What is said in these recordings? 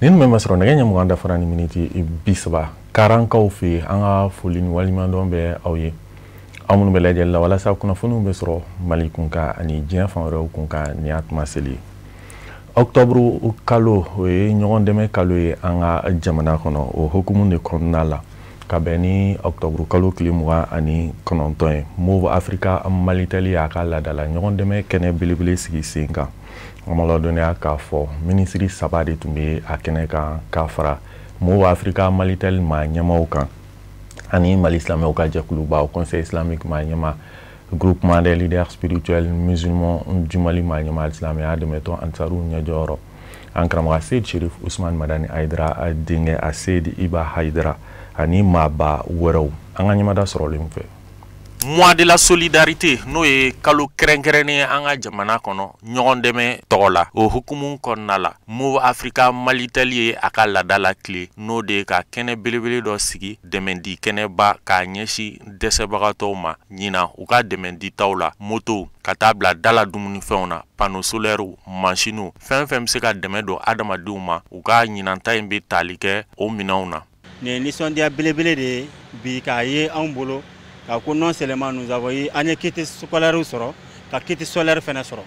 nin me masro nage nyam ganda farani miniti bisba karankaw fi anga folini walima don be awye amun be lajel la wala sa kuna funu be soro malikun ka ani jien fan rew kun ka ni atma seli octobre kalo we nyon deme kalo e anga jamana kono o hukumu ne konnala ka beni octobre kalo klimwa ani kononton move africa malitali akala dala nyon deme kene bilibili sigi singa amalo donia ka fo ministry sabade tumbe akene ka fara move africa malitali ma nyamauka ani mal islamé au Jakuluba au conseil islamique Manyama groupement des leaders spirituels musulmans du Mali Manyama islamé de mettons Ansarou Nyajoro Ankramra Seyd Chérif Ousmane Madani Aïdra Dingue a Seyd Iba Haïdra ani Maba Weraw anganyama da sorolim fe mois de la solidarité no e kalo krenkrene anga jamana kono nyogon deme tola o hukumun konnala move africa malitali akala dala clé no de ka kene belebele do sigi demendi kene ba ka nyeshi desebagato ma nyina u ka demendi tawla moto katabla dala dumuni feuna panneau solaire machine fem se ka demedo adama duma u ka nyina tayembe talike o minauna ne ni sondia belebele de bi ka ye en bolo non seulement nous avons eu un kit scolaire soro ka kit solaire fena soro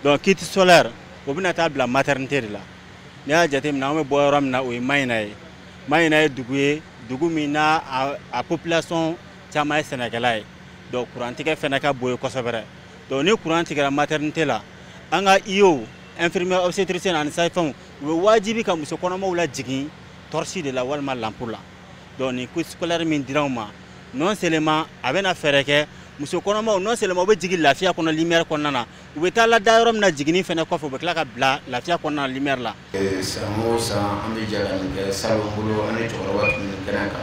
donc kit solaire o bina ta bla maternité la ne a jate na me boyoram na o mayna dugu mina a population chama sénégalais donc courant tika fena ka boyo kosobere donc ne courant tika maternité la anga iyo infirmière obstétricienne en saifon wajibi ka muso kono mawla jigi torsi de la walma lampoula donc ni kit scolaire min dirama non seulement avec na fereke muso konoma non seulement be jigi lafia kono lumière konana u be tala dayrom na jigini fene ko fo be kala ka bla lafia konana lumière la samo sa ambi jala ni salon bulo ane choro wat ni kanaka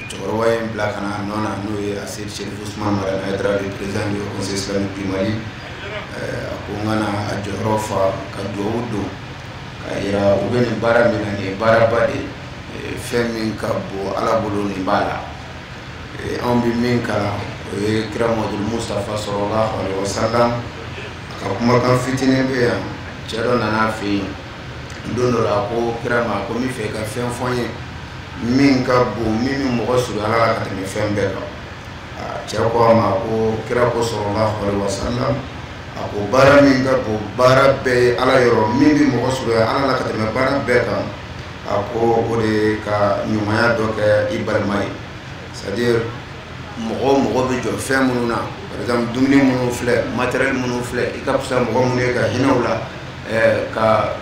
choro way bla kana nona no e Seyd Chérif Ousmane Madani Aïdra le président du conseil islamique du Mali ko ngana ajorofa ka dowdo ka ira u be ni bara minani bara bade femin ka bo ala bulo ni bala on bi min kala kira Modou Mustafa sallallahu alaihi wasallam ka kuma kan fitine be ya cero nana fi ndondo la ko kira ma ko mi fe ka fen fonye min ka bo min mo ko suru ala ka teme fen be ka cero ko ma ko kira ko sallallahu alaihi wasallam ako bara min ka bo bara be ala yoro min bi mo ko suru ala ka teme bara be ka ako o de ka nyumaya do ke ibalmai c'est-à-dire mogo be jo fem mununa par exemple dumuni munu fleur matériel munu fleur ikapsa mogo munu ka hinawla ka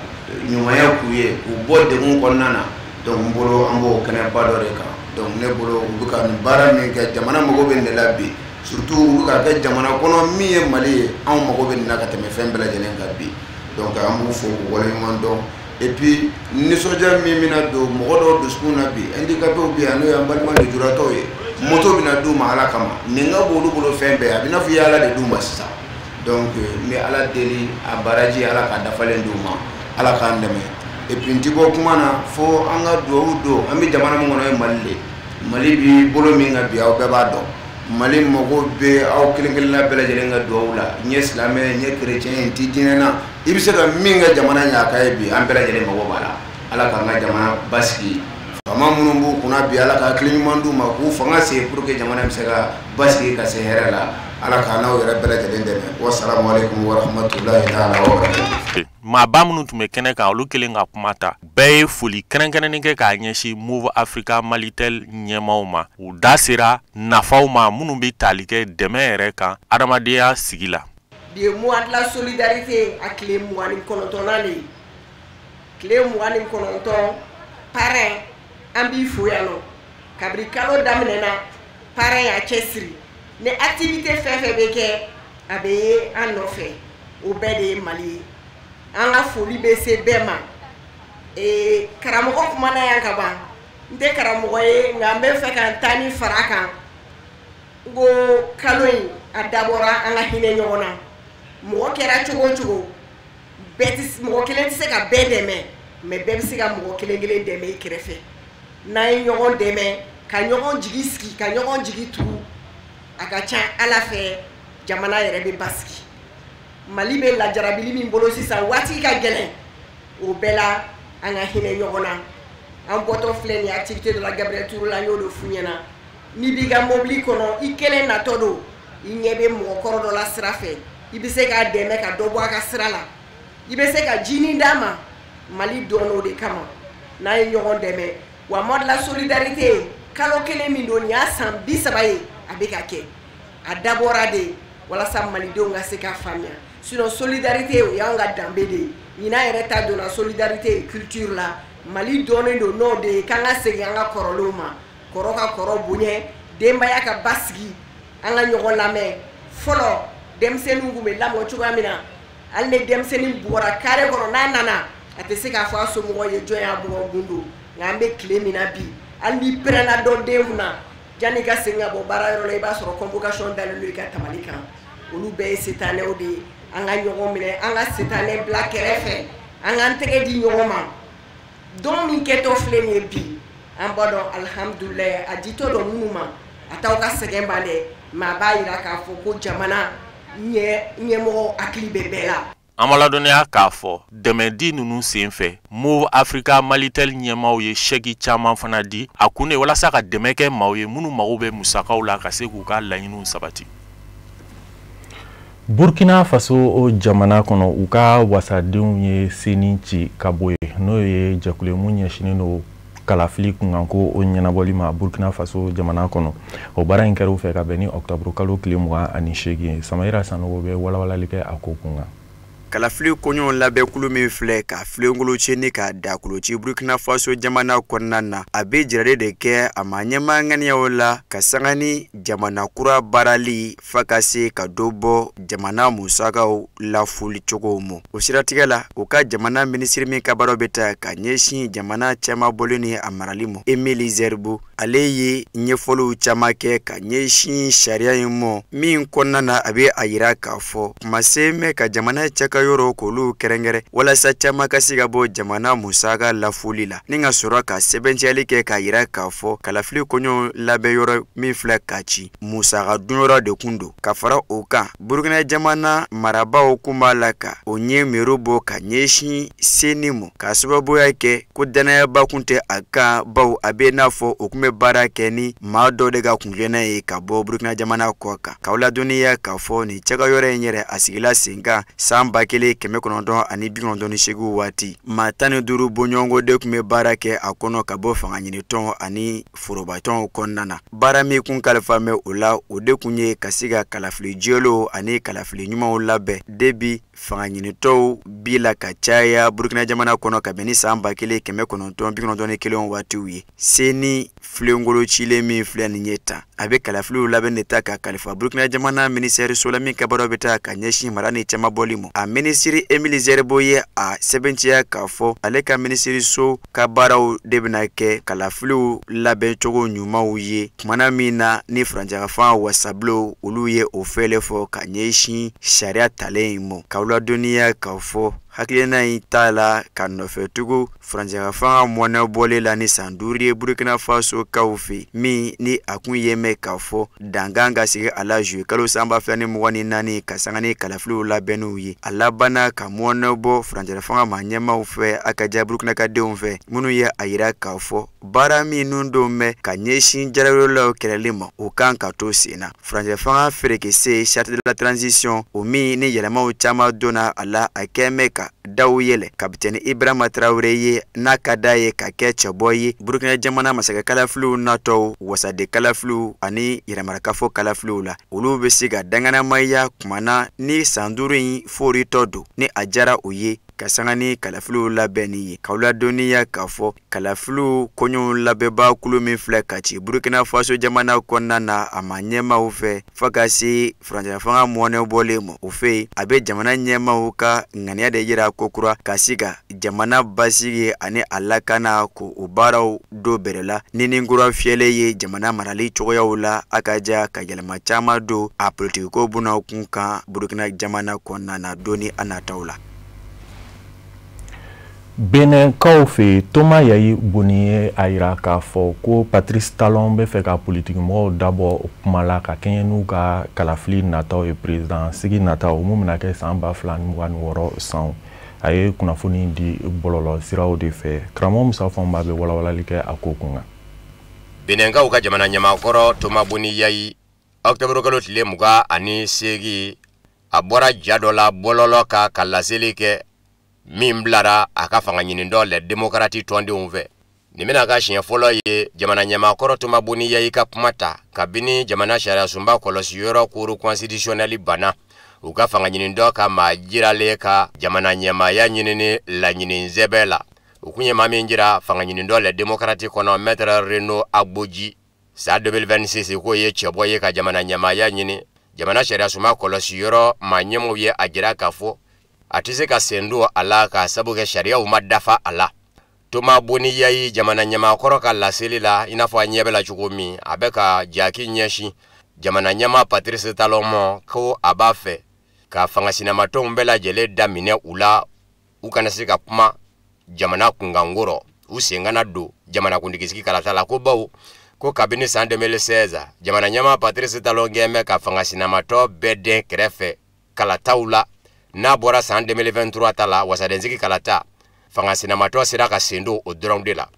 nyumaya kuye u bodde mun konnana donc mbolo ambo kana badore ka donc ne bolo buka ni bara mi ka jamana mogo be labi surtout buka ka jamana kono mi e Mali an mogo be na ka teme fem bela jenen ka bi donc ambo fo wala mando et puis ni soja mi mina do mogo do duskuna bi handicapé bi anu ya balma de jurato ye moto bina duma ala kama ninga bolu bolo fembe abina fu yala de duma sisa donc mi ala deli a baraji ala ka dafalen duma ala ka ndeme et puis ntibo kumana fo anga do ami jamana mo ngono Mali bi bolo mi nga bi aw be ba do Mali mogo be aw kelengel na bela jele nga do wala nye islamé nye chrétien ti dinena ibise ka minga jamana nya kay bi am bela jele mogo bala ala ka nga jamana baski fama munumbu kuna bi ala ka klimandu ma ku fanga se pour que jamana misega baski ka se herala ala ka na wera bela jele ndeme wa assalamu alaikum wa rahmatullahi ta'ala wa barakatuh ma bamunu tume kene ka olu kelen ka kumata beye foli kenen ke ka nyeshi move africa malitel nyemauma u dasira nafauma munu bi talike deme ere kan adamadeya sigila de mois de la solidarité a clé moani konontonali clé moani kononton parrain ambi fuyano kabri kalo damnena parrain a chesri ne activité fefe beke abe anofe u bede Mali anga foli be se bema karamogo kumana yanka ba nte karamogo ye ngambe fe kan tani faraka go kaloyi adabora anga hine nyona mo kera chogo betis mo kelen se ka bedeme me bebsi ka mo kelen deme krefe na nyogon deme ka nyogon jigiski ka nyogon jigitu aka cha ala fe jamana yere be baski Mali be la jarabili min bolo sisan wati ka gelen o bela an ka hinɛ ɲɔgɔn na an bɔtɔ filɛ nin activité de la Gabriel Touré la y'o de f'u ɲɛna n'i b'i ka mobili kɔnɔ i kelen natɔ don i ɲɛ bɛ mɔgɔkɔrɔ dɔ la sira fɛ i bɛ se k'a dɛmɛ ka dɔ bɔ a ka sira la i bɛ se ka jinin d'a ma Mali dɔn o de kama n'a ye ɲɔgɔn dɛmɛ wa mode de la solidarité kalo kelen min don nin y'a san 30 ye a bɛ ka kɛ a dabɔra de walasa malidenw ka se ka faamuya sinon solidarité o y'anw ka danbe de ye ɲinan yɛrɛ ta donna solidarité et culture la Mali dɔnnen don n'o de ye k'an ka segin an ka kɔrɔlenw ma kɔrɔ ka kɔrɔ bonya denbaya ka basigi an ka ɲɔgɔn lamɛn fɔlɔ denmisɛnninw tun bɛ lamɔ cogoya min na hali ni denmisɛnnin bɔra carré kɔnɔ n'a nana a tɛ se k'a fɔ a somɔgɔw ye jɔn y'a bugɔ gundo nka an bɛ tile min na bi hali n'i pɛrɛnna dɔ den kunna janni ka segin ka bɔ baara yɔrɔ la i b'a sɔrɔ convocation dalen don i ka tabali kan olu bɛɛ ye sitanɛw de ye an ka ɲɔgɔn minɛ an ka sitanɛ bila kɛrɛfɛ an k'an tɛgɛ di ɲɔgɔn ma don min kɛtɔ filɛ nin ye bi an b'a dɔn alihamudulilayi a ditɔ dɔn minnu ma a t'aw ka sɛgɛn ban dɛ mɛ a b'a yira k'a fɔ ko jamana ɲɛmɔgɔ hakili bɛ bɛɛ la. An b'a ladɔnniya k'a fɔ dɛmɛdi ninnu senfɛ Move Africa Malitel ɲɛmaaw ye chèque caman fana di a kun de walasa ka dɛmɛ kɛ maaw ye minnu mago bɛ musakaw la ka se k'u ka laɲiniw sabati. Burkina Faso o jamana kɔnɔ u ka wasadenw ye seni ci ka bɔ ye n'o ye jɛkulu mun ɲɛsinnen don kalafili kunkan ko o ɲɛnabɔli ma Burkina Faso jamana kɔnɔ o baara in kɛra u fɛ ka bɛn ni octobre kalo tile 28 ye Samayira Sanogo bɛ walawalali kɛ a ko kunkan. Kalafili kɔɲɔw labɛnkulu min filɛ ka filenkolo cɛni ka dakoloci Burkina Faso jamana kɔnɔna na a bɛ jiralen de kɛ a ma ɲɛmaa ŋaniyaw la ka sanga ni jamana kura baarali fa ka se ka dɔ bɔ jamana musakaw lafuli cogo ma o siratigɛ la u ka jamana minisiri min ka baaraw bɛ ta ka ɲɛsin jamana cɛman bɔlen ni a marali ma Emile Zerbo ale ye ɲɛfɔliw caman kɛ ka ɲɛsin sariya in ma min kɔnɔna na a bɛ a yira k'a fɔ kuma se mɛ ka jamana cɛ ka yɔrɔ k'olu kɛrɛnkɛrɛn walasa caman ka se ka bɔ jamana musaka lafuli la ni ka sɔrɔ ka sɛbɛntiyali kɛ k'a yira k'a fɔ kalafili kɔɲɔ labɛn yɔrɔ min filɛ ka ci musaka dunyɔrɔ de kun don ka fara o kan Burkina jamana marabaw kun b'a la ka o ɲɛ miiro bɔ ka ɲɛsin seni ma ka sababuya kɛ ko danayaba kun tɛ a kan baw a bɛ n'a fɔ o kun bɛ baara kɛ ni maa dɔ de ka kungilenna ye ka bɔ Burkina jamana kɔ kan k'aw ladɔnniya k'a fɔ nin cɛkayɔrɔ in yɛrɛ a sigila sen kan san 1998 waati maa 15 bɔɲɔgɔnko de kun bɛ baara kɛ a kɔnɔ ka bɔ fanga ɲinitɔn ani forobatɔnw kɔnɔna na baara min kun kalifa mɛ o la o de kun ye ka se ka kalafili jɛlenw ani kalafili ɲumanw labɛn debi fanga ɲinitɔw bi la ka caya Burkina jamana kɔnɔ ka bɛn ni san 1991 waatiw ye seni filenkolo cilen min filɛ nin ye tan a bɛ kalafiliw labɛn de ta ka kalifa Burkina jamana ministère so la min ka baaraw bɛ ta ka ɲɛsin mara ni cɛman bɔli ma a ministre Emile Zerbo ye a sɛbɛntiya k'a fɔ ale ka ministre so ka baaraw de bɛna kɛ kalafiliw labɛn cogo ɲumanw ye kumana min na ni faransɛkan wasabilenw olu ye o fɛlɛ fɔ ka ɲɛsin sariya talen ma k'aw ladɔnniya k'a fɔ hakilina in t'a la ka nɔfɛtugu faransɛkan mɔnɛ bɔlen la ni san 5 ye Burkina Faso kaw fɛ min ni a kun ye mɛn k'a fɔ dangan ka sigi a la juillet kalo san 2024 ka sanga ni kalafiliw labɛnniw ye a labanna ka mɔnɛ bɔ faransɛkan ma ɲɛmaw fɛ a ka diya Burkina ka denw fɛ minnu ye a yira k'a fɔ baara minnu don mɛn ka ɲɛsin jarayɔrɔlaw kɛlɛli ma o kan ka to sen na faransɛkan ferekese charte de la transition o min ni yɛlɛmaw caman donna a la a kɛ mɛn ka daw yɛlɛ kapitɛni Ibrahima Traoré ye n'a ka d'a ye ka kɛ cɛbɔ ye Burkina jamana masakɛ kalafiliw natɔw wasade kalafiliw ani yɛrɛmarakafo kalafiliw la olu bɛ se ka danganamaya kumana ni san 5 in foritɔ don ni a jara o ye ka sanga ni kalafiliw labɛnni ye k'aw ladɔnniya k'a fɔ kalafiliw kɔɲɔw labɛnba kulu min filɛ ka ci Burkina Faso jamana kɔnɔna na a ma ɲɛmaaw fɛ fɔ ka se faransɛkan mɔnɛ bɔlen ma o fɛ a bɛ jamana ɲɛmaaw ka ŋaniya de yira kokura ka se ka jamana basigi ani a lakana ko o baaraw do bɛrɛ la ni kura fiyɛlen ye jamana marali cogoyaw la a ka ja ka yɛlɛma caman don a politikiko bunnaw kun kan Burkina jamana kɔnɔna na doni a nataw la. Benenkaw fɛ Toma Yayi Boni ye a yira k'a fɔ ko Patrice Talon bɛ fɛ ka politikimɔgɔw dabɔ kuma la ka kɛɲɛ n'u ka kalafili nataw ye président sigi nataw mun bɛna kɛ san 2026 san a ye kunnafoni di bɔlɔlɔ siraw de fɛ karamɔgɔ Musa Fanba bɛ walawalali kɛ a ko kunna. Benenkaw ka jamana ɲamakɔrɔ Toma Boni Yayi Octobre kalo tile 28 a bɔra ja dɔ la bɔlɔlɔ ka laseli kɛ min bilara a ka fanga ɲini dɔ les démocrates tɔndenw fɛ. Nin bɛna ka siɲɛ fɔlɔ ye jamana ɲamakɔrɔ Toma Boni Yayi ka kuma ta kabini jamana sariya sunba kɔlɔsiyɔrɔ cour constitutionnelle bana u ka fanga ɲini dɔ ka maa jirale ka jamana ɲɛmaaya ɲinini laɲini zɛbɛ la. U kun ye maa min jira fanga ɲini dɔ les démocrates kɔnɔ Maître Renaud Agboji sa 2026 ko ye cɛbɔ ye ka jamana ɲɛmaaya ɲini. Jamana sariya sunba kɔlɔsiyɔrɔ maa ɲɛmɔgɔw ye a jira k'a fɔ a tɛ se ka sen don a la ka sabu kɛ sariyaw ma dafa a la. Toma Boni Yayi jamana ɲamakɔrɔ ka laseli la i n'a fɔ a ɲɛ bɛ la cogo min a bɛ ka jaki ɲɛsin jamana ɲɛma Patrice Talon ma ko a b'a fɛ ka fanga sinamatɔnw bɛɛ lajɛlen daminɛ u la u kana se ka kuma jamana kungankɔrɔ u sen kana don jamana kuntigisigi kalata la ko bawo ko kabini san 2016 jamana ɲɛma Patrice Talon gɛn ka fanga sinamatɔ bɛɛ den kɛrɛfɛ kalataw la n'a bɔra san 2023 ta la wasadensigi kalata fanga sinamatɔ sera ka sen don o dɔrɔn de la.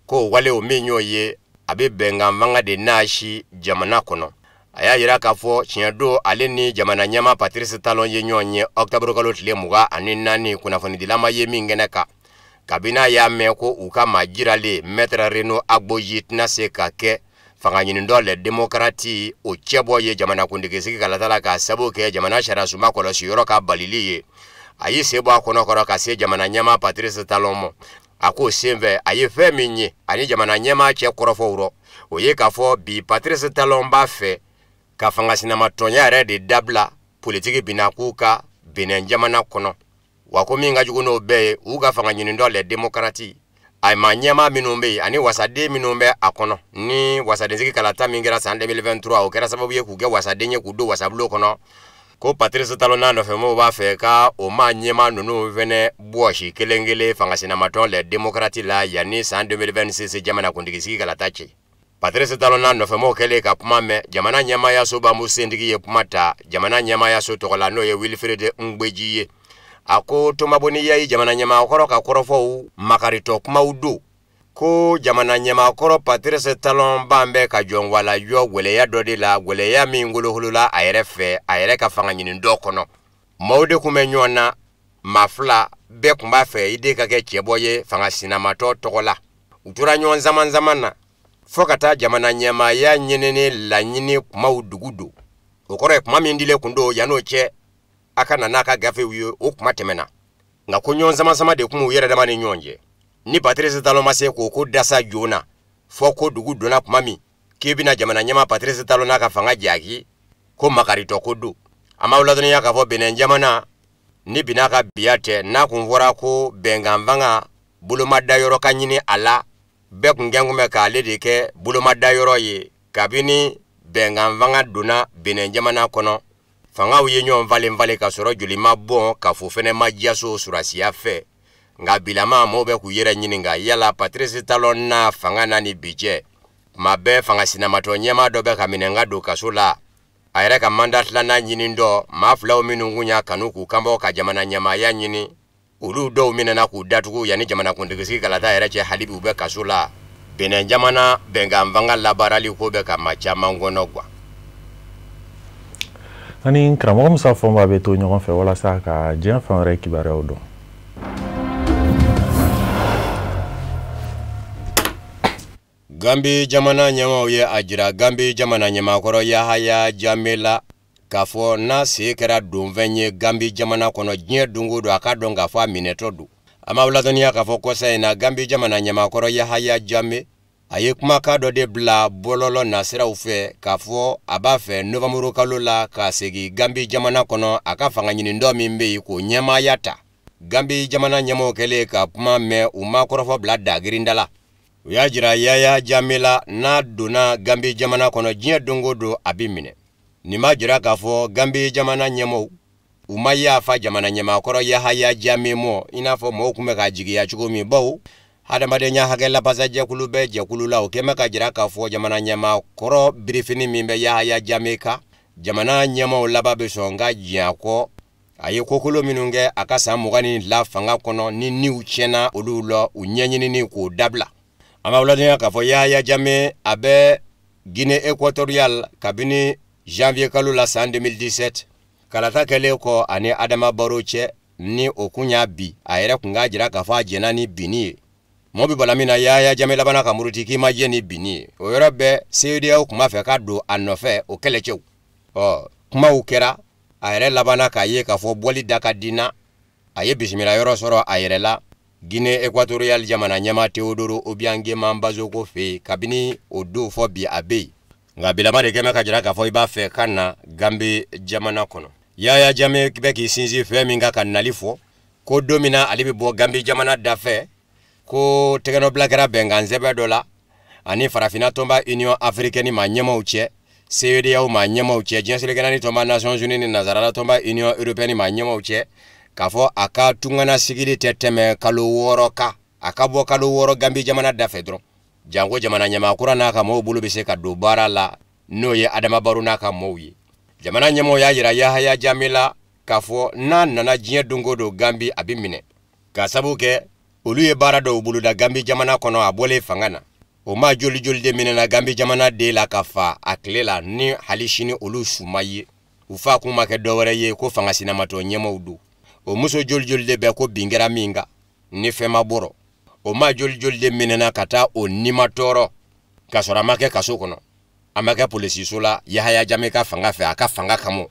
Ko wale o min y'o ye a bɛ bɛnkan fanga de naasi jamana kɔnɔ. A y'a yira k'a fɔ tiɲɛ don ale ni jamana ɲɛma Patrice Talon ye ɲɔgɔn ye Octobre kalo tile 24 kunnafonidilama ye min kɛnɛ kan kabini a y'a mɛn ko u ka maa jirale Maître Renaud Agboji tɛna se ka kɛ fanga ɲini dɔ les démocrates o cɛbɔ ye jamana kuntigisigi kalata la ka sabu kɛ jamana sariya sunba kɔlɔsiyɔrɔ ka balili ye. A y'i se bɔ a kɔnɔkɔrɔ ka se jamana ɲɛma Patrice Talon ma. A ko senfɛ a ye fɛn min ye ani jamana ɲɛma cɛ kɔrɔfɔw rɔ o ye k'a fɔ bi Patrice Talon b'a fɛ ka fanga sinamatɔnya yɛrɛ de dabila politiki bina k'u ka Benin jamana kɔnɔ. Wa ko min ka jugu n'o bɛɛ ye u ka fanga ɲini dɔ les démocrates a ma ɲɛma minnu bɛ yen ani wasaden minnu bɛ a kɔnɔ ni wasadensigi kalata min kɛra san 2023 o kɛra sababu ye k'u kɛ wasaden ye k'u don wasabulo kɔnɔ. Ko Patrice Talon n'a nɔfɛmɔgɔw b'a fɛ ka o maa ɲɛma ninnu fɛnɛ bɔsi kelen kelen fanga sinamatɔn les démocrates la yanni san 2026 jamana kuntigisigi kalata cɛ. Patrice Talon n'a nɔfɛmɔgɔw kɛlen ka kuma mɛn jamana ɲɛmaayaso b'an sentigi ye kuma ta jamana ɲɛmaayaso tɔgɔ la n'o ye Wilfred Ngbeji ye. A ko Toma Boni Yayi jamana ɲɛmaakɔrɔ ka kɔrɔfɔw makaritɔ kumaw do ko jamana ɲɛmaakɔrɔ Patrice Talon b'an bɛ ka jɔn wala jɔ gwɛlɛya dɔ de la gwɛlɛya min gologolola a yɛrɛ fɛ a yɛrɛ ka fanga ɲini dɔ kɔnɔ. Maaw de kun bɛ ɲɔgɔn na maa fila bɛɛ kun b'a fɛ i de ka kɛ cɛbɔ ye fanga sinamatɔ tɔgɔ la. U tora ɲɔgɔn zaman na fo ka taa jamana ɲɛmaaya ɲinini laɲini kumaw dugu do. O kɔrɔ ye kuma min dilen kun do yan'o cɛ a ka na n'a ka gafew ye o kuma tɛmɛna. Nka ko ɲɔgɔn sama de kun u yɛrɛ dama ni ɲɔgɔn cɛ. Ni Patrice Talon ma se k'o ko dasa joona fɔ ko dugu donna kuma min k'i bɛna jamana ɲɛma Patrice Talon n'a ka fanga jaki ko makaritɔ ko do. A ma ladɔnniya k'a fɔ Benin jamana ni bina ka biya tɛ n'a kun fɔra ko bɛnkan fanga bolomadayɔrɔ ka ɲini a la bɛɛ kun gɛn kun bɛ k'ale de kɛ bolomadayɔrɔ ye kabini bɛnkan fanga donna Benin jamana kɔnɔ. Fangaw ye ɲɔgɔn falen ka sɔrɔ joli ma bɔn ka fo fɛnɛ ma jaso surasiya fɛ. Nga bilama mo bɛ k'u yɛrɛ ɲininka yala Patrice Talon na fanga na ni bi cɛ kuma bɛɛ fanga sinamatɔ ɲɛma dɔ bɛ ka minɛnka don kaso la a yɛrɛ ka mandat filanan ɲini dɔ maa filaw minnu kun y'a kanu k'u kanbɔ ka jamana ɲɛmaaya ɲini olu dɔw minɛna k'u datugu yanni jamana kuntigisigi kalata yɛrɛ cɛ hali bi u bɛ kaso la. Benin jamana bɛnkan fanga labaarali ko bɛ ka maa caman kɔnɔ guwa. Ani karamɔgɔ Musa Fanba bɛ to ɲɔgɔn fɛ walasa ka diɲɛ fan wɛrɛ kibaruyaw dɔn. Gambi jamana ɲɛmaw ye a jira Gambi jamana ɲɛmakɔrɔ Yahaya Jammeh la k'a fɔ n'a se kɛra donfɛn ye Gambi jamana kɔnɔ diɲɛ dongo don a ka dɔn k'a fɔ a minɛtɔ don. A ma ladɔnniya k'a fɔ kɔsa in na Gambi jamana ɲɛmakɔrɔ Yahaya Jammeh a ye kumakan dɔ de bila bɔlɔlɔ nasiraw fɛ k'a fɔ a b'a fɛ Novembre kalo la ka segin Gambi jamana kɔnɔ a ka fanga ɲini dɔ min bɛ yen k'o ɲɛmaaya ta. Gambi jamana ɲɛmaw kɛlen ka kuma mɛn u ma kɔrɔfɔ bila dagirinda la. U y'a jira Yahaya Jammeh la n'a donna Gambi jamana kɔnɔ diɲɛ dongo don a bɛ minɛ. Nin ma jira k'a fɔ Gambi jamana ɲɛmaw u ma yafa jamana ɲɛmakɔrɔ Yahaya Jammeh mɔ i n'a fɔ mɔgɔw tun bɛ ka jigiya cogo min bawo hadamadenya hakɛ labasa jɛkulu bɛ jɛkulu la o kɛn bɛ ka jira k'a fɔ jamana ɲɛmakɔrɔ birifini min bɛ Yahaya Jammeh kan jamana ɲɛmaw laban bɛ sɔn ka diɲɛ kɔ a ye kokolo minnu kɛ a ka san 22 fanga kɔnɔ ni niw tiɲɛna olu la u ɲɛɲinini k'o dabila. An b'a ladenya k'a fɔ Yaya Jammeh a bɛ Guinée équatoriale kabini janvier kalo la san 2017 kalata kɛlen kɔ ani Adama Barrow cɛ ni o kun y'a bi a yɛrɛ kun k'a jira k'a fɔ a jɛnna ni binni ye. Mɔgɔ bi bala min na Yaya Jammeh labana ka muruti k'i ma jɛ ni binni ye. O yɔrɔ bɛɛ CEDEAO kun b'a fɛ ka don a nɔfɛ o kɛlɛcɛw. Kumaw kɛra a yɛrɛ labana k'a ye k'a fɔ bɔli da ka dinna a ye bisimila yɔrɔ sɔrɔ a yɛrɛ la Guinée équatoriale jamana ɲɛma Teodoro Obiang Bazoko fɛ kabini o don fɔ bi a bɛ yen. Nka bilama de kɛmɛ ka jira k'a fɔ i b'a fɛ ka na Gambie jamana kɔnɔ. Yaya Jammeh bɛ k'i sinsin fɛn min ka nali fɔ ko don min na ale bɛ bɔ Gambie jamana da fɛ ko tɛgɛnɔbila kɛra bɛnkan sɛbɛn dɔ la ani farafinna tɔnba Union africaine ma ɲɛmaw cɛ CEDEAO ma ɲɛmaw cɛ diɲɛ selekɛnani tɔnba Nations Unies ni nazarala tɔnba Union européenne ma ɲɛmaw cɛ k'a fɔ a ka tungana sigili tɛ tɛmɛ kalo 6 kan a ka bɔ kalo 6 Gambie jamana da fɛ dɔrɔn jango jamana ɲɛmaakura n'a ka mɔɔw bolo bɛ se ka don baara la n'o ye Adama Barrow n'a ka mɔɔw ye. Jamana ɲɛmaw y'a yira Yahaya Jammeh la k'a fɔ n'a nana diɲɛ dongo don Gambie a bɛ minɛ k'a sabu kɛ olu ye baara dɔw boloda Gambie jamana kɔnɔ a bɔlen fanga na. O ma joli de minɛna Gambie jamana de la ka fa a tile la ni hali sini olu suma ye u fa kun ma kɛ dɔwɛrɛ ye ko fanga sinamatɔ ɲɛmaw don. O muso joli de bɛ ko bin kɛra min kan ni fɛn ma bɔrɔ o ma joli de minɛna ka taa o nima tɔɔrɔ ka sɔrɔ a ma kɛ kaso kɔnɔ a ma kɛ polisiso la Yahaya Jammeh ka fanga fɛ a ka fanga kama.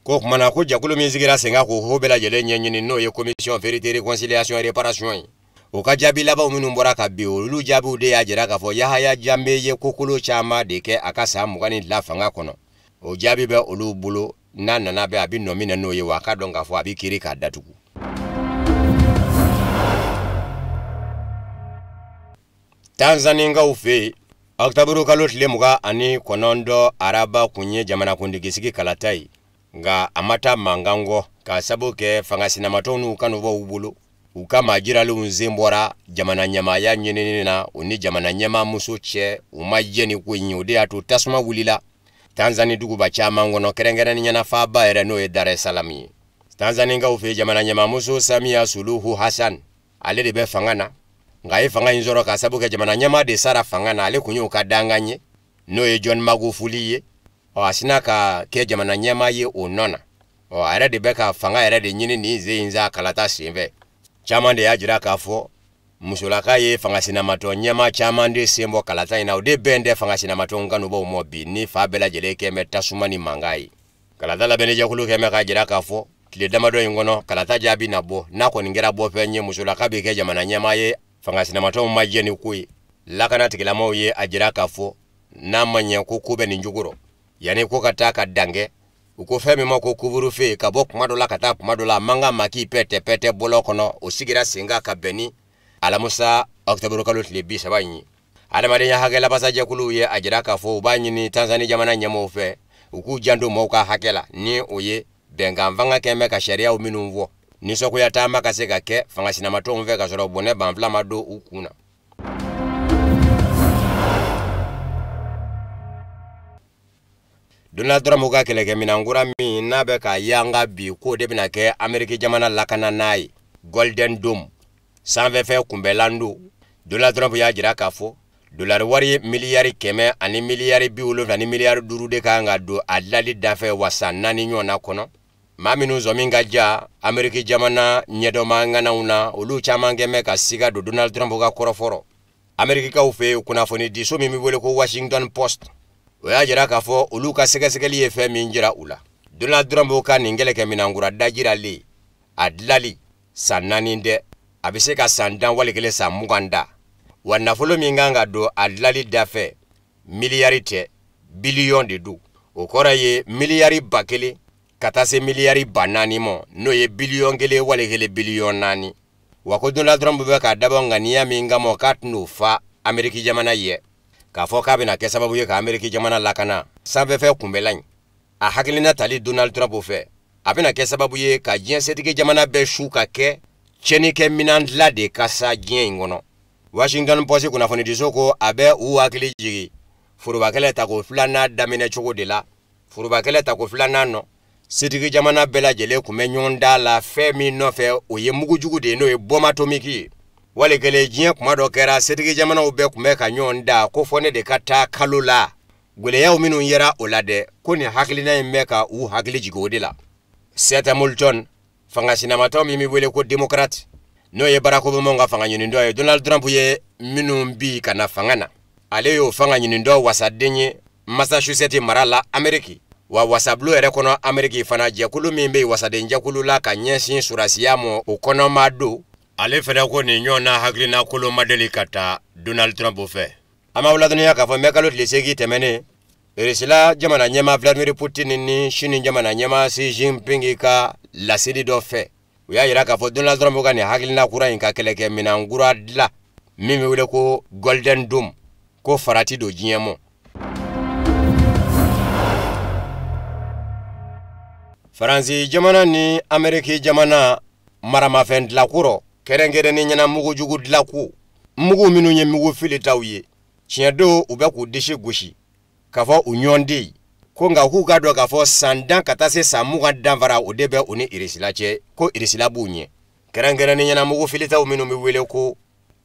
Ko kumana ko jakulu min sigira sen kan k'o ho bɛɛ lajɛlen ɲɛɲini n'o ye commission vérité réconciliation et réparation ye. O ka jaabi labanw minnu bɔra ka bi olu jaabiw de y'a jira k'a fɔ Yahaya Jammeh ye kokolo caman de kɛ a ka san 22 fanga kɔnɔ. O jaabi bɛ olu bolo n'a nana bɛ a bɛ nɔ minɛ n'o ye wa a ka dɔn k'a fɔ a bɛ kiri k'a datugu. Tanzanienkaw fɛ yen octobre kalo tile 29 araba kun ye jamanakuntigi sigi kalata ye nka a ma taa mankan kɔ k'a sabu kɛ fanga sinamatɔw n'u kanubaw bolo u ka maajiralenw sen bɔra jamana ɲɛmaaya ɲinini na o ni jamana ɲɛmaa muso cɛ u ma jɛ ni ko in o de y'a to tasuma wulila Tanzanie duguba caman kɔnɔ kɛrɛnkɛrɛnnenya faaba yɛrɛ n'o ye Dar es Salaam ye. Tanzanienkaw fɛ jamana ɲɛmaa muso Samia Suluhu Hassan ale de bɛ fanga na nka a ye fanga in sɔrɔ k'a sabu kɛ jamana ɲɛmaa de sara fanga na ale kun y'o ka dangan ye n'o ye John Magufuli ye a sina ka kɛ jamana ɲɛmaa ye o nɔ na a yɛrɛ de bɛ ka fanga yɛrɛ de ɲini nin sen in za kalata senfɛ. Caman de y'a jira k'a fɔ musolaka ye fanga sinamatɔ ɲɛmaa caman de sen bɔ kalata in na o de bɛn tɛ fanga sinamatɔw kanubaw ma bi ni fa bɛɛ lajɛlen kɛ bɛ tasuma ni mankan ye. Kalata labɛnni jɛkulu kɛ bɛ k'a jira k'a fɔ tile damadɔ in kɔnɔ kalata jaabi na bɔ n'a kɔni kɛra bɔfɛn ye musolaka bɛ kɛ jamana ɲɛmaa ye fanga sinamatɔw ma jɛ ni ko ye. Lakana tigilamaw ye a jira k'a fɔ n'a ma ɲɛ ko bɛ nin cogo rɔ yanni ko ka taa ka dangɛ u ko fɛn min ma ko couvre-feu ka bɔ kuma dɔ la ka taa kuma dɔ la a man kan ma k'i pɛtɛ bɔlɔ kɔnɔ o sigira sen kan ka bɛn ni alamusa octobre kalo tile 30 in ye. Adamadenya hakɛ labasa jɛkuluw ye a jira k'a fɔ u b'a ɲini Tanzanie jamana ɲɛmɔgɔw fɛ u k'u janto mɔgɔw ka hakɛ la ni o ye bɛnkan fanga kɛ bɛ ka sariyaw minnu fɔ nisɔngoya taama ka se ka kɛ fanga sinamatɔw fɛ ka sɔrɔ bɔnɛ banfula ma don u kun na. Donald Trump ka kɛlɛkɛminankura min n'a bɛ ka yanga bi ko de bɛna kɛ Ameriki jamana lakana n'a ye Golden Dome sanfɛfɛ kunbɛlan don. Donald Trump y'a jira k'a fɔ dolari wari miliyari 100 ani miliyari 70 ani miliyari 5 de kan ka don a dilali dafɛ wa san 4 ɲɔgɔnna kɔnɔ. Maa minnu zɔmin ka ja Ameriki jamana ɲɛdɔma ŋanaw na olu caman kɛ bɛ ka siga don Donald Trump ka kɔrɔfɔrɔ. Amerikikaw fɛ kunnafoni diso min bɛ wele ko Washington Post o y'a jira k'a fɔ olu ka sɛgɛsɛgɛli ye fɛn min jira u la. Donald Trump ka nin kɛlɛkɛminankura dajiralen a dilali san 4 dɛ a bɛ se ka san 10 wali kelen san 20 da wa nafolo min kan ka don a dilali dafɛ miliyari tɛ biliyɔn de don. O kɔrɔ ye miliyari 1000 ka taa se miliyari 400 ma n'o ye biliyɔn 1 wali kelen biliyɔn 4 wa ko Donald Trump bɛ ka dabɔ ŋaniya min kama k'a tɛn'o fa Ameriki jamana ye k'a fɔ k'a bɛna kɛ sababu ye ka Ameriki jamana lakana sanfɛfɛ kunbɛlan a hakilina tali Donald Trump fɛ a bɛna kɛ sababu ye ka diɲɛ setigi jamana bɛɛ su ka kɛ cɛnikɛ minan dilan de ka sa diɲɛ in kɔnɔ. Washington Post kunnafoni diso ko a bɛ u hakili jigi forobakɛlɛ tako 2nan daminɛ cogo de la. Forobakɛlɛ tako 2nan nɔ setigi jamana bɛɛ lajɛlen kun bɛ ɲɔgɔn da la fɛn min nɔfɛ o ye mugujugu de ye n'o ye bɔma atomiki ye wali kɛlen diɲɛ kuma dɔ kɛra setigi jamanaw bɛɛ kun bɛ ka ɲɔgɔn da ko fɔ ne de ka taa kalo la gwɛlɛyaw minnu yera o la dɛ ko nin hakilina in bɛ ka u hakili jigin o de la Seth Moulton fanga sinamatɔ min bɛ wele ko démocrate n'o ye Barack Obama ka fanga ɲini dɔ ye Donald Trump ye minnu bi ka na fanga na ale y'o fanga ɲini dɔ wasaden ye Massachusetts mara la Amérique wa wasablo yɛrɛ kɔnɔ Amérique fana jɛkulu min bɛ wasaden jɛkulu la ka ɲɛsin surasiya mɔ o kɔnɔ ma do ale fɛnɛ ko nin ɲɔgɔn na hakilina kolon ma deli ka taa Donald Trump fɛ an b'a ladɔnniya k'a fɔ mɛkalo tile 8 tɛmɛnen Rusila jamana ɲɛma Vladimir Putin ni Chine jamana ɲɛma Xi Jinping ka laseli dɔ fɛ u y'a yira k'a fɔ Donald Trump ka nin hakilina kura in ka kɛlɛkɛ minan kura dilan min bɛ wele ko Golden Dome ko farati do diɲɛ mɔ Faransi jamana ni Amérique jamana maramafɛn dilakuro kɛrɛnkɛrɛnnen ɲɛna mugujugu dilaku mugu minnu ye mugu filitaw ye tiɲɛ don u bɛ k'u disi gosi k'a fɔ u ɲɔgɔnden ko nka k'u ka dɔn k'a fɔ san dan ka taa se san 20 danfara o de bɛ u ni Irisila cɛ ko Irisila b'u ɲɛ kɛrɛnkɛrɛnnen ɲɛna mugu filitaw minnu bɛ wele ko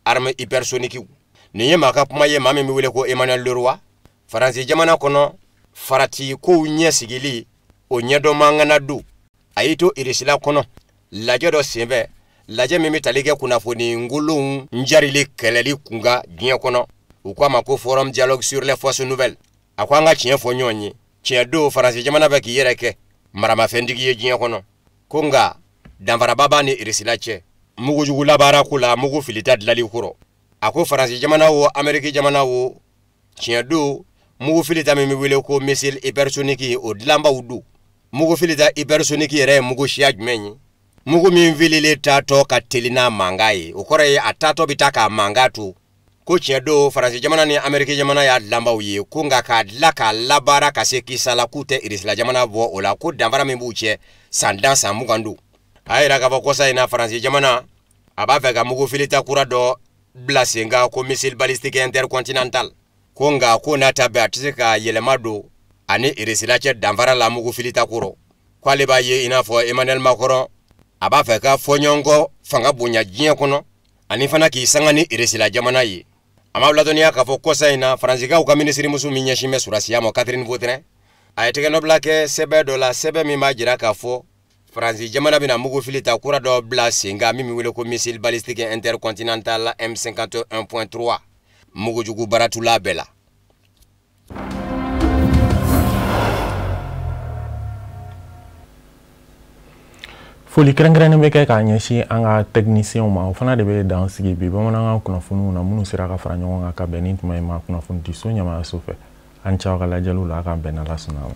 arme hypersonique nin ye maa ka kuma ye maa min bɛ wele ko Emmanuel Leroy Faransi jamana kɔnɔ farati kow ɲɛ sigili o ɲɛdɔn mangana du a y'i to Irisila kɔnɔ lajɛ dɔ senfɛ lajɛ min bɛ tali kɛ kunnafoni ngolonw njarili kɛlɛli kunga diɲɛ kɔnɔ u ko a ma ko forum dialogue sur les forces nouvelles a ko an ka tiɲɛ fɔ ɲɔgɔn ye tiɲɛ don Faransi jamana bɛ k'i yɛrɛ kɛ maramafɛntigi ye diɲɛ kɔnɔ ko nka danfaraba b'a ni Irisila cɛ mugujugu labaara ko la mugu filita dilali kɔrɔ a ko Faransi jamana wo Amérique jamana wo tiɲɛ don mugu filita min bɛ wele ko missile hypersonique o dilanbaw do mugu filita hypersonique yɛrɛ ye mugu siya jumɛn ye mugu min vilile taatɔ ka teli n'a manga ye o kɔrɔ ye a taatɔ bɛ taa k'a manga to ko tiɲɛ don Faransi jamana ni Amérique jamana y'a dilanbaw ye ko nka k'a dilan k'a labaara ka se kisala k'u tɛ Irisila jamana bɔ o la ko danfara min b'u cɛ san dan san 20 do a yira k'a fɔ kɔsa in na Faransi jamana a b'a fɛ ka mugu filita kura dɔ bila sen kan ko missile balistique intercontinental ko nka ko n'a ta bɛɛ a tɛ se ka yɛlɛma don ani Irisila cɛ danfara la mugu filita kɔrɔ k'ale b'a ye i n'a fɔ Emmanuel Macron a b'a fɛ ka fɔɲɔgɔnkɔ fanga bonya diɲɛ kɔnɔ ani fana k'i sanga ni Irisila jamana ye a ma ladɔnniya k'a fɔ kɔsa in na Faransikaw ka minisiri muso min ɲɛsin bɛ surasiya ma Catherine Vautrin a ye tɛgɛnɔbila kɛ sɛbɛn dɔ la sɛbɛn min b'a jira k'a fɔ Faransi jamana bɛna mugu filita kura dɔ bila sen kan min bɛ wele ko missile balistique intercontinental M51.3 mugujugu baratula bɛɛ la foli kɛrɛnkɛrɛnnen bɛ kɛ k'a ɲɛsin an ka techniciens ma o fana de bɛ dan sigi bi bamanankan kunnafoniw na minnu sera ka fara ɲɔgɔn kan ka bɛn ni tuma ye ma kunnafoni di so ɲamaya so fɛ an caw ka lajɛliw la a ka bɛn n'Ala sɔnna ma